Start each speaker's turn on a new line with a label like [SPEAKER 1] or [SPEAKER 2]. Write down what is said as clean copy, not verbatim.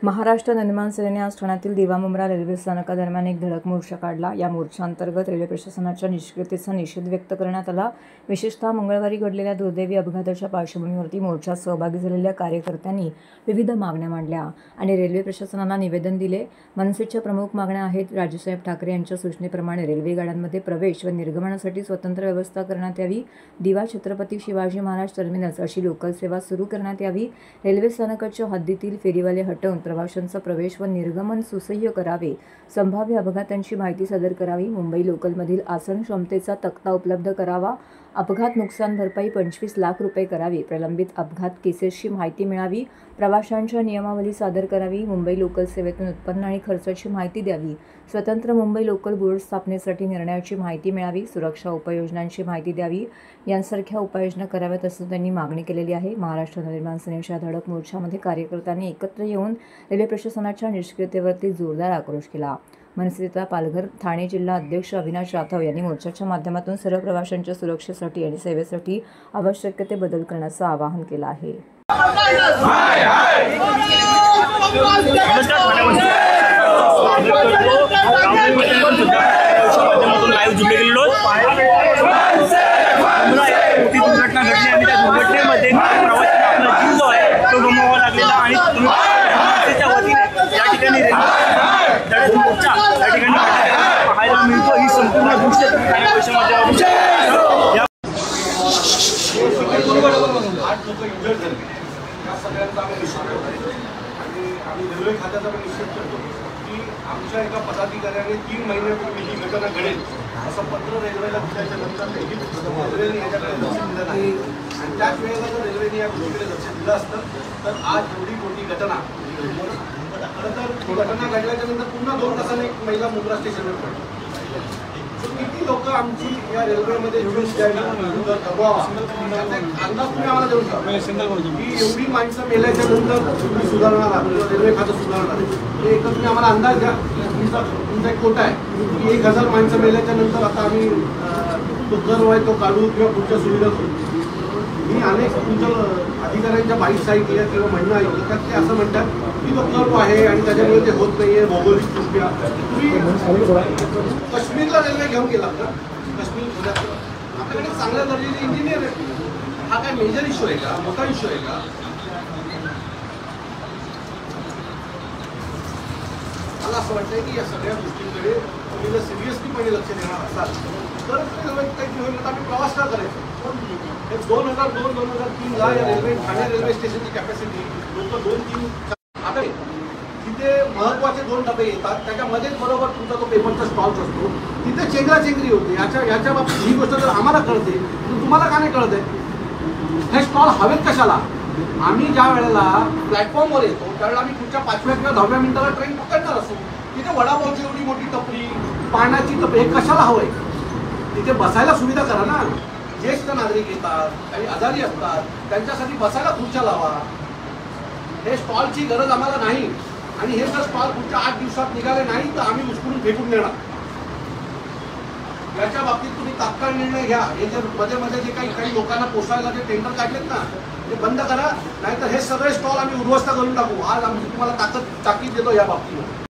[SPEAKER 1] महाराष्ट्र नवनिर्माण सेनेने आज ठाण्यातील दिवा मुंब्रा रेल्वे स्थानकादरम्यान एक धडक मोर्चा काढला। या मोर्चाअंतर्गत रेल्वे प्रशासनाच्या निष्क्रियतेचा निषेध व्यक्त करण्यात आला। विशेषतः मंगळवारी घडलेल्या दुर्दैवी अपघाताच्या पार्श्वभूमीवरती मोर्चात सहभागी झालेल्या कार्यकर्त्यांनी विविध मागण्या मांडल्या आणि रेल्वे प्रशासनाला निवेदन दिले। मनसेच्या प्रमुख मागण्या आहेत: राजसाहेब ठाकरे यांच्या सूचनेप्रमाणे रेल्वे गाड्यांमध्ये प्रवेश व निर्गमनासाठी स्वतंत्र व्यवस्था करण्यात यावी, दिवा छत्रपती शिवाजी महाराज टर्मिनस अशी लोकल सेवा सुरू करण्यात यावी, रेल्वे स्थानकाच्या हद्दीतील फेरीवाले हटवून प्रवाशांचा प्रवेश व निर्गमन सुसह्य करावे, संभाव्य अपघातांची माहिती सादर करावी, मुंबई लोकलमधील आसन क्षमतेचा तक्ता उपलब्ध करावा, अपघात नुकसान भरपाई 25 लाख रुपये करावी, प्रलंबित अपघात केसेसची माहिती मिळावी, प्रवाशांच्या नियमावली सादर करावी, मुंबई लोकल सेवेतून उत्पन्न आणि खर्चाची माहिती द्यावी, स्वतंत्र मुंबई लोकल बोर्ड स्थापनेसाठी निर्णयाची माहिती मिळावी, सुरक्षा उपाययोजनांची माहिती द्यावी, यांसारख्या उपाययोजना कराव्यात असं त्यांनी मागणी केलेली आहे। महाराष्ट्र नवनिर्माण सेनेच्या धडक मोर्चामध्ये कार्यकर्त्यांनी एकत्र येऊन रेल्वे प्रशासनाच्या निष्क्रियतेवरती जोरदार आक्रोश केला। मनसेचा पालघर ठाणे जिल्हा अध्यक्ष अविनाश राठव यांनी मोर्चाच्या माध्यमातून सर्व प्रवाशांच्या सुरक्षेसाठी आणि सेवेसाठी आवश्यक ते बदल करण्याचं आवाहन केलं आहे।
[SPEAKER 2] आम्ही रेल्वे खात्याचा पण निश्चित करतो की आमच्या एका पदाधिकाऱ्याने 3 महिन्यापूर्वी ही घटना घडेल असं पत्र रेल्वेला दिल्याच्या नंतर रेल्वेने याच्याकडे लक्ष दिलं नाही आणि त्याच वेळेला जर रेल्वेने या गोष्टीकडे लक्ष दिलं असतं तर आज एवढी मोठी घटना खरं तर ती घटना घडल्याच्या नंतर पुन्हा 2 तासांनी एक महिला मुंब्रा स्टेशनवर पडली। किती लोक आमची या रेल्वेमध्ये दबाव अंदाज तुम्ही आम्हाला देऊ शकता की एवढी माणसं मेल्याच्या नंतर तुम्ही सुधारणार रेल्वे खातं सुधारणार हे एकदा तुम्ही आम्हाला अंदाज द्या। तुमचा एक कोटा आहे की 1000 माणसं मेल्याच्या नंतर आता आम्ही तो कर आहे तो काढू किंवा पुढच्या सुविधा करू। मी अनेक तुमच्या अधिकाऱ्यांच्या बाईट ऐकल्या किंवा म्हणणं ऐकलं तर ते असं म्हणतात की तो कर्व आहे आणि त्याच्यामुळे ते होत नाही आहे भौगोलिकदृष्ट्या। तुम्ही काश्मीरला रेल्वे घेऊन गेला का? काश्मीर आपल्याकडे चांगल्या दर्जाचे इंजिनियर आहे। हा काय मेजर इश्यू आहे का? मोठा इश्यू आहे का? मला असं वाटतंय की या सगळ्या गोष्टींकडे तुम्ही जर सिरियसलीपणे लक्ष देणार असाल तर आम्ही प्रवास का करायचा? 2002-2003 ला या रेल्वे ठाणे रेल्वे स्टेशनची कॅपॅसिटी लोक 2-3 आता तिथे महत्वाचे 2 डबे येतात त्याच्यामध्येच बरोबर तुमचा तो पेपरचा स्टॉल्स असतो तिथे चेंगराचेंगरी होते। याच्या बाबतीत ही गोष्ट जर आम्हाला कळते तर तुम्हाला का नाही कळत आहे? हे स्टॉल हवेत कशाला? आम्ही ज्या वेळेला प्लॅटफॉर्मवर येतो त्यावेळेला आम्ही पुढच्या 5व्या किंवा 10व्या मिनिटाला ट्रेन पकडणार असतो तिथे वडापावची एवढी मोठी टपरी पाण्याची टपरी हे कशाला हवंय? तिथे बसायला सुविधा करा ना। ज्येष्ठ नागरिक येतात काही आजारी असतात त्यांच्यासाठी बसायला खुर्च्या लावा। हे स्टॉलची गरज आम्हाला नाही आणि हे जर स्टॉल पुढच्या 8 दिवसात निघाले नाही तर आम्ही उचलून फेकून देणार। याच्या बाबतीत तुम्ही तात्काळ निर्णय घ्या। हे जे मध्ये जे काही लोकांना पोसायला जे टेंडर काढलेत ना ते बंद करा नाहीतर हे सगळे स्टॉल आम्ही उद्ध्वस्त करून टाकू। आज आम्ही तुम्हाला ताकीद देतो या बाबतीत।